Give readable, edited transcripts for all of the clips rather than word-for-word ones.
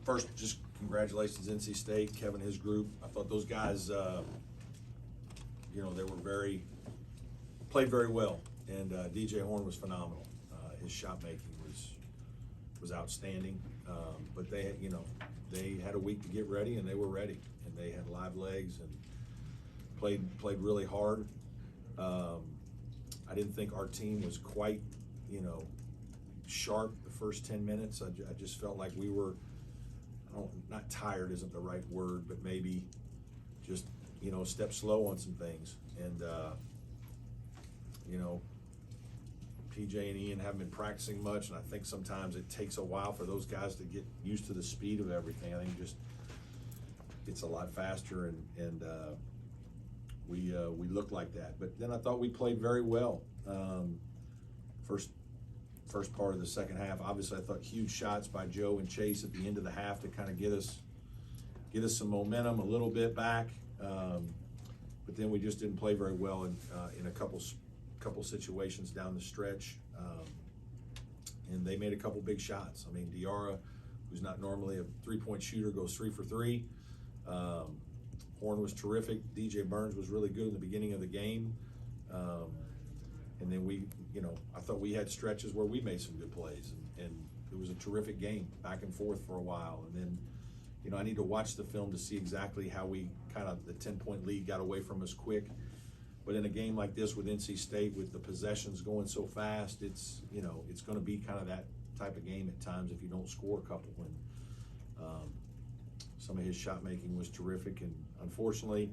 First, just congratulations, NC State, Kevin, his group. I thought those guys, you know, they were played very well, and DJ Horn was phenomenal. His shot making was outstanding, but they, you know, they had a week to get ready, and they were ready, and they had live legs and played really hard. I didn't think our team was quite, you know, sharp the first 10 minutes. I just felt like we were, not tired isn't the right word, but maybe just, you know, a step slow on some things. And, you know, PJ and Ian haven't been practicing much, and I think sometimes it takes a while for those guys to get used to the speed of everything. I think just it's a lot faster, and we looked like that. But then I thought we played very well. First part of the second half, obviously I thought huge shots by Joe and Chase at the end of the half to kind of get us some momentum a little bit back. But then we just didn't play very well in a couple situations down the stretch. And they made a couple big shots. I mean, Diarra, who's not normally a three-point shooter, goes 3 for 3. Horn was terrific. DJ Burns was really good in the beginning of the game. And then we, you know, I thought we had stretches where we made some good plays, and it was a terrific game, back and forth for a while. And then, you know, I need to watch the film to see exactly how we kind of, the 10-point lead got away from us quick. But in a game like this with NC State, with the possessions going so fast, it's, you know, it's going to be kind of that type of game at times if you don't score a couple. And some of his shot making was terrific, and unfortunately,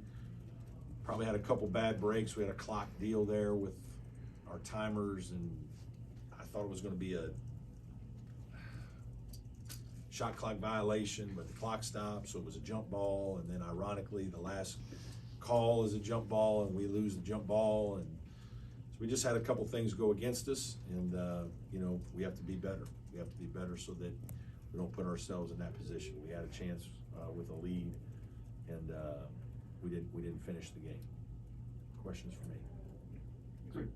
probably had a couple bad breaks. We had a clock deal there with our timers, and I thought it was going to be a shot clock violation, but the clock stopped, so it was a jump ball. And then ironically, the last call is a jump ball, and we lose the jump ball. And so we just had a couple things go against us, and you know, we have to be better. We have to be better so that we don't put ourselves in that position. We had a chance with a lead, and we didn't finish the game. Questions for me? Good.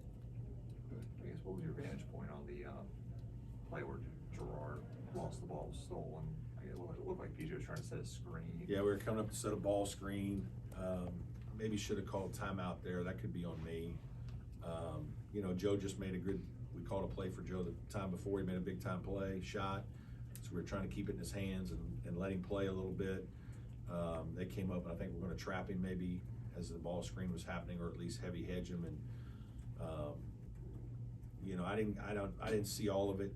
I guess, what was your vantage point on the play where Gerard lost the ball, was stolen? I guess it looked like PJ was trying to set a screen. Yeah, we were coming up to set a ball screen. Maybe should have called timeout there. That could be on me. You know, Joe just made we called a play for Joe the time before. He made a big time play, shot. So we were trying to keep it in his hands and let him play a little bit. They came up, and I think we're going to trap him maybe as the ball screen was happening, or at least heavy hedge him. And you know, I didn't see all of it.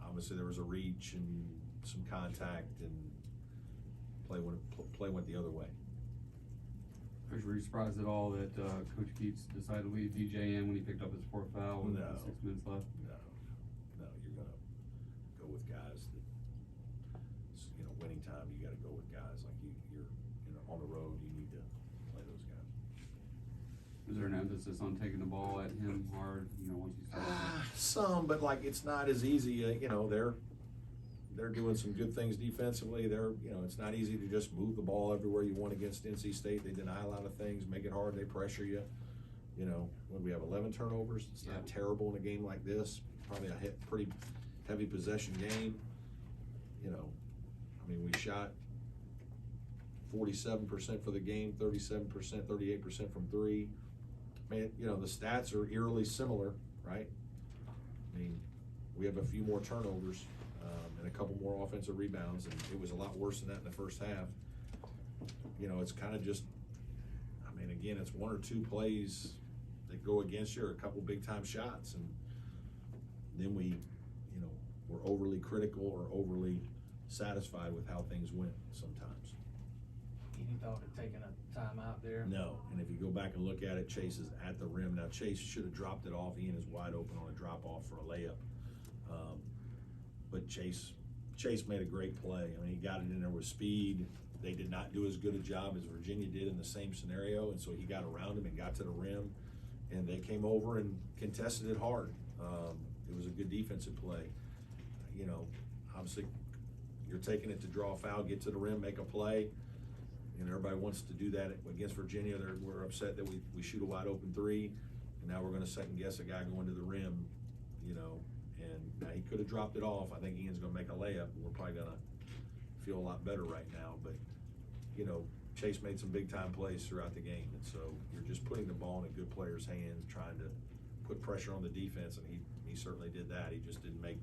Obviously, there was a reach and some contact, and play went the other way. Coach, were you surprised at all that Coach Keats decided to leave DJ in when he picked up his fourth foul with 6 minutes left? No, you're gonna go with guys that, you know, winning time. You got to go with guys like you're, you know, on the road. You need to play those guys. Is there an emphasis on taking the ball at him hard? You know, once you start. Some, but like it's not as easy. You know, they're doing some good things defensively. You know, it's not easy to just move the ball everywhere you want against NC State. They deny a lot of things, make it hard. They pressure you. You know, when we have 11 turnovers, it's not terrible in a game like this. Probably a pretty heavy possession game. You know, I mean, we shot 47% for the game, 37%, 38% from three. Man, you know, the stats are eerily similar, right? I mean, we have a few more turnovers and a couple more offensive rebounds, and it was a lot worse than that in the first half. You know, it's kind of just, I mean, again, it's one or two plays that go against you, or a couple big-time shots, and then we, you know, we're overly critical or overly satisfied with how things went sometimes. Any thought of taking a timeout there? No, and if you go back and look at it, Chase is at the rim. Now, Chase should have dropped it off. Ian is wide open on a drop-off for a layup. But Chase made a great play. I mean, he got it in there with speed. They did not do as good a job as Virginia did in the same scenario, and so he got around him and got to the rim, and they came over and contested it hard. It was a good defensive play. You know, obviously, you're taking it to draw a foul, get to the rim, make a play. And everybody wants to do that against Virginia. We're upset that we shoot a wide open three, and now we're going to second guess a guy going to the rim, you know. And now he could have dropped it off. I think Ian's going to make a layup, and we're probably going to feel a lot better right now. But, you know, Chase made some big-time plays throughout the game, and so you're just putting the ball in a good player's hands, trying to put pressure on the defense, and he certainly did that. He just didn't make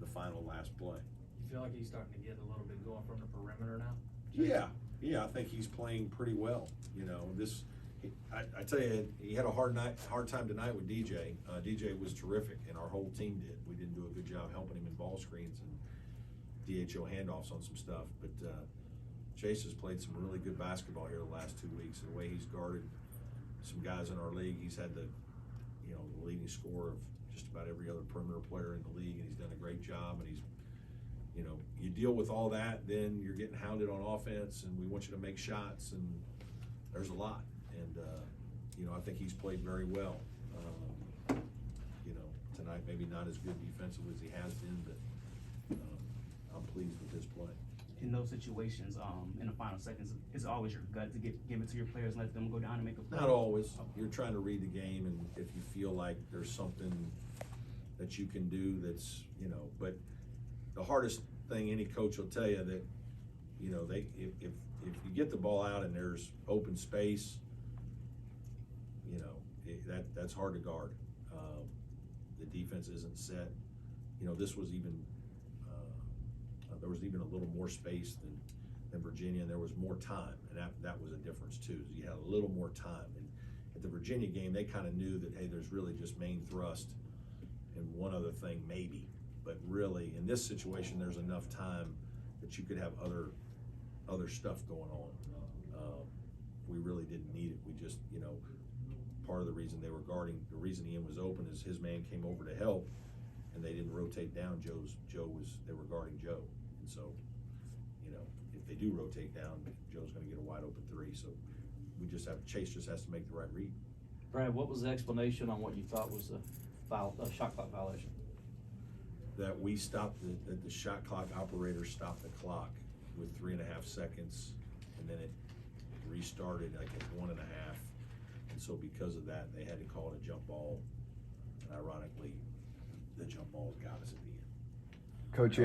the final last play. You feel like he's starting to get a little bit going from the perimeter now? Yeah, I think he's playing pretty well. You know, I tell you, he had a hard time tonight with DJ. DJ was terrific, and our whole team did. We didn't do a good job helping him in ball screens and DHO handoffs on some stuff, but Chase has played some really good basketball here the last 2 weeks. The way he's guarded some guys in our league, he's had the leading score of just about every other perimeter player in the league, and he's done a great job. And he's, you deal with all that, then you're getting hounded on offense, and we want you to make shots, and there's a lot. And I think he's played very well. Tonight maybe not as good defensively as he has been, but I'm pleased with his play. In those situations, in the final seconds, it's always your gut to give it to your players and let them go down and make a play? Not always. You're trying to read the game, and if you feel like there's something that you can do that's, but the hardest thing any coach will tell you that, if you get the ball out and there's open space, that's hard to guard. The defense isn't set. This was even, there was even a little more space than Virginia, and there was more time, and that was a difference too. You had a little more time, and at the Virginia game, they kind of knew that, hey, there's really just main thrust and one other thing maybe, but really in this situation, there's enough time that you could have other stuff going on. We really didn't need it. We just, part of the reason they were guarding, the reason Ian was open is his man came over to help, and they didn't rotate down. They were guarding Joe. And so, if they do rotate down, Joe's gonna get a wide open three. So Chase just has to make the right read. Brad, what was the explanation on what you thought was a shot clock violation? That we stopped, that the shot clock operator stopped the clock with 3.5 seconds, and then it restarted, I guess, 1.5. And so because of that, they had to call it a jump ball. And ironically, the jump balls got us at the end. Coach,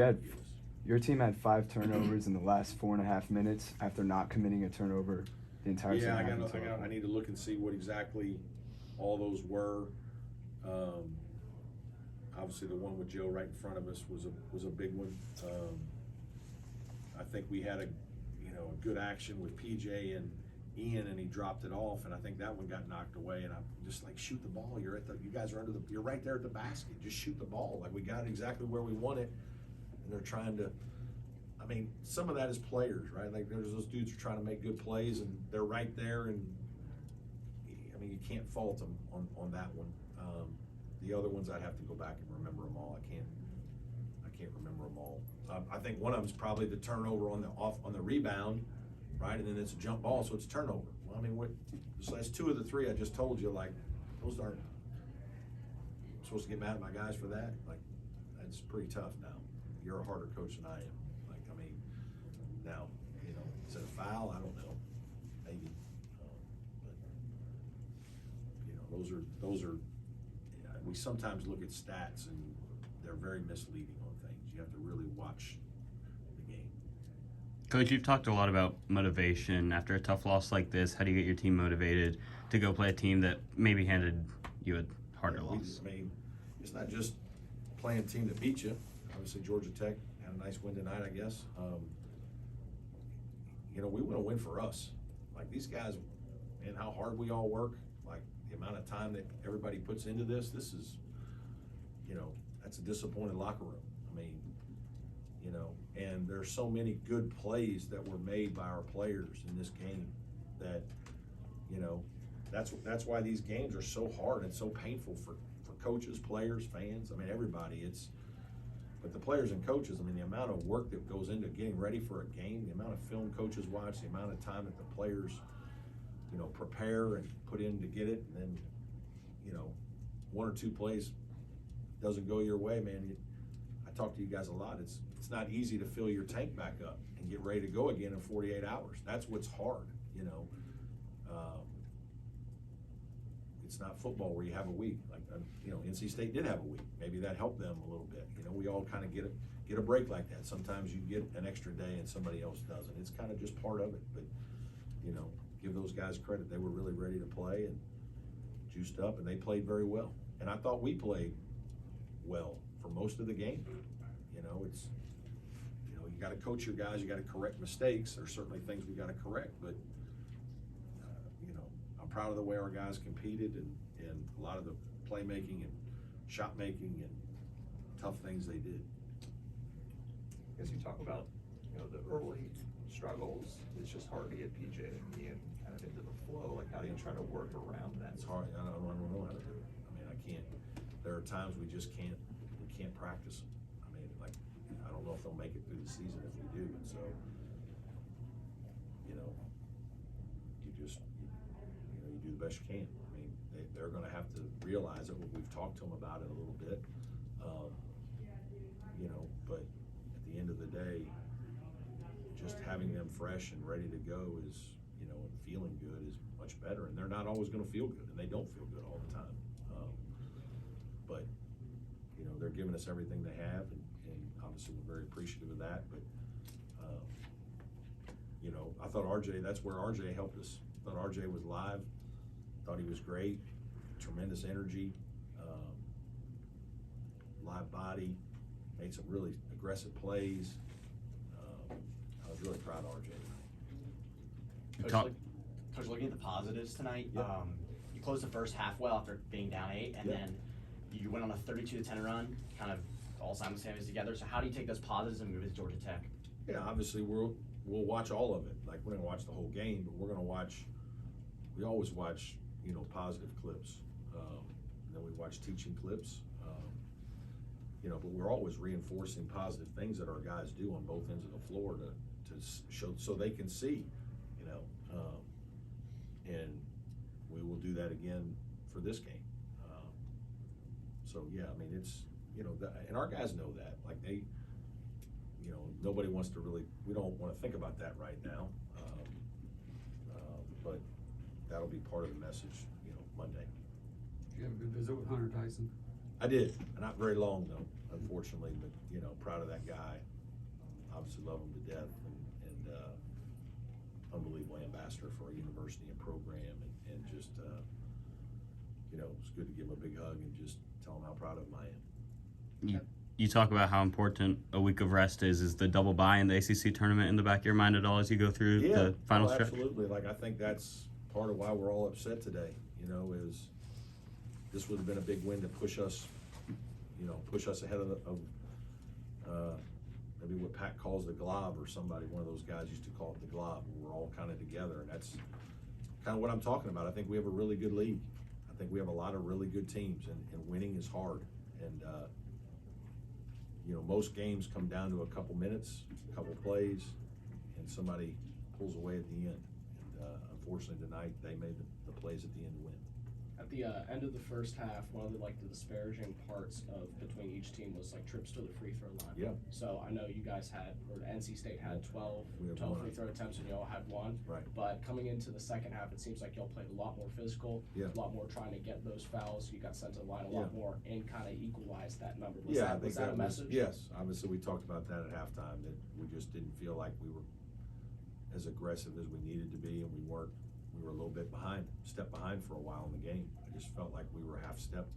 your team had 5 turnovers in the last 4.5 minutes after not committing a turnover the entire Yeah, second half. I need to look and see what exactly all those were. Obviously, the one with Joe right in front of us was a big one. I think we had a good action with PJ and Ian, and he dropped it off, and I think that one got knocked away. And I'm just like, shoot the ball. You guys are you're right there at the basket. Just shoot the ball. Like, we got it exactly where we want it, and they're trying to. I mean, some of that is players, right? Like, there's those dudes who are trying to make good plays, and they're right there, and I mean, you can't fault them on that one. The other ones, I'd have to go back and remember them all. I can't remember them all. I think one of them is probably the turnover on the rebound, right? And then it's a jump ball, so it's a turnover. Well, I mean, that's 2 of the 3 I just told you. Like, those aren't I'm supposed to get mad at my guys for that. Like, that's pretty tough now. You're a harder coach than I am. Like, I mean, now, is it a foul? I don't know. Maybe. But those are. We sometimes look at stats and they're very misleading on things. You have to really watch the game. Coach, you've talked a lot about motivation. After a tough loss like this, how do you get your team motivated to go play a team that maybe handed you a harder loss? I mean, it's not just playing a team that beat you. Obviously, Georgia Tech had a nice win tonight, I guess. We want to win for us. Like, these guys, and how hard we all work, like the amount of time that everybody puts into this is, that's a disappointed locker room. I mean, and there's so many good plays that were made by our players in this game that, that's why these games are so hard and so painful for coaches, players, fans. I mean, everybody. But the players and coaches, I mean, the amount of work that goes into getting ready for a game, the amount of film coaches watch, the amount of time that the players, prepare and put in to get it, and then, 1 or 2 plays doesn't go your way, man. I talk to you guys a lot. It's not easy to fill your tank back up and get ready to go again in 48 hours. That's what's hard, It's not football where you have a week. Like, NC State did have a week. Maybe that helped them a little bit. We all kind of get get a break like that. Sometimes you get an extra day and somebody else doesn't. It's kind of just part of it, but, you know, give those guys credit. They were really ready to play and juiced up, and they played very well. And I thought we played well for most of the game. You know, it's, you know, you got to coach your guys. You got to correct mistakes. There's certainly things we got to correct, but you know, I'm proud of the way our guys competed and a lot of the playmaking and shot making and tough things they did. As you talk about, you know, the early struggles, it's just hard to get PJ and me and kind of into the flow. Like, how do you try to work around that? It's hard. I don't know how to do it. I mean, I can't. There are times we just can't. We can't practice them. I mean, like, I don't know if they'll make it through the season if we do. And so, you know, you just, you know, you do the best you can. I mean, they're going to have to realize it. We've talked to them about it a little bit. You know, but at the end of the day, just having them fresh and ready to go is, you know, and feeling good is much better. And they're not always going to feel good, and they don't feel good all the time. But, you know, they're giving us everything they have, and obviously we're very appreciative of that. But, you know, I thought that's where RJ helped us. I thought RJ was live. Thought he was great. Tremendous energy. Live body. Made some really aggressive plays. I was really proud of RJ. Coach, looking at the positives tonight, Yep. You closed the first half well after being down 8, and Yep. then you went on a 32-10 run, kind of all simultaneously together. So how do you take those positives and move it to Georgia Tech? Yeah, obviously we'll watch all of it. Like, we're gonna watch the whole game, but we're gonna watch. We always watch, you know, positive clips. And then we watch teaching clips. You know, but we're always reinforcing positive things that our guys do on both ends of the floor to show, so they can see, you know. And we will do that again for this game. So yeah, I mean, it's, you know, and our guys know that. Like, they, you know, nobody wants to really. We don't want to think about that right now. But that'll be part of the message, you know, Monday. Did you have a good visit with Hunter Tyson? I did, not very long though, unfortunately, but, you know, proud of that guy. Obviously love him to death, and unbelievable ambassador for our university and program, and just, you know, it's good to give him a big hug and just tell him how proud of him I am. You talk about how important a week of rest is. Is the double bye in the ACC tournament in the back of your mind at all as you go through the final stretch? Absolutely. Like, I think that's part of why we're all upset today, you know, is this would have been a big win to push us, you know, ahead of maybe what Pat calls the glob, or somebody, one of those guys used to call it the glob, where we're all kind of together, and that's kind of what I'm talking about. I think we have a really good league. I think we have a lot of really good teams, and winning is hard. And, you know, most games come down to a couple minutes, a couple plays, and somebody pulls away at the end. And unfortunately tonight, they made the plays at the end to win. At the end of the first half, one of the disparaging parts of between each team was like trips to the free throw line. Yeah. So I know you guys had, or NC State had 12 free throw attempts, and you all had 1. Right. But coming into the second half, it seems like y'all played a lot more physical, Yeah. a lot more trying to get those fouls. You got sent to the line a lot more, and kind of equalized that number. Was I think was that a message? Yes, obviously we talked about that at halftime, that we just didn't feel like we were as aggressive as we needed to be, and we were a little bit step behind for a while in the game. I just felt like we were half step,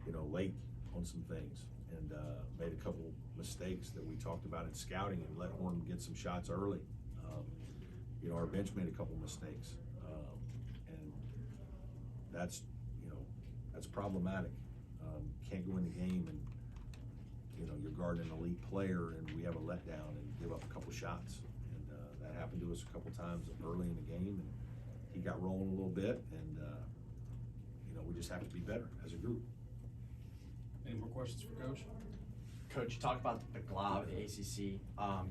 you know, late on some things, and made a couple mistakes that we talked about in scouting, and let Horn get some shots early. You know, our bench made a couple mistakes, and that's, you know, that's problematic. Can't go in the game and, you know, you're guarding an elite player, and we have a letdown and give up a couple shots. And that happened to us a couple times early in the game, and he got rolling a little bit, and you know, we just have to be better as a group. Any more questions for Coach? Coach, you talked about the glob of the ACC.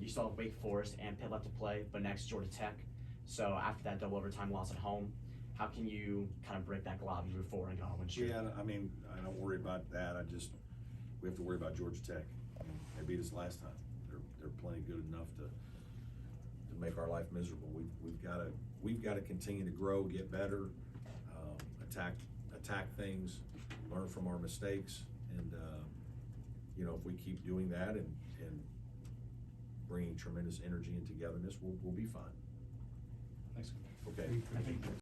You still have Wake Forest and Pitt left to play, but next Georgia Tech. So after that double overtime loss at home, how can you kind of break that glob and move forward and go home and shoot? Yeah, I mean, I don't worry about that. We have to worry about Georgia Tech. I mean, they beat us last time. They're plenty good enough to make our life miserable. We've got to continue to grow, get better, attack things, learn from our mistakes, and you know, if we keep doing that and bringing tremendous energy and togetherness, we'll be fine. Thanks. Okay. I think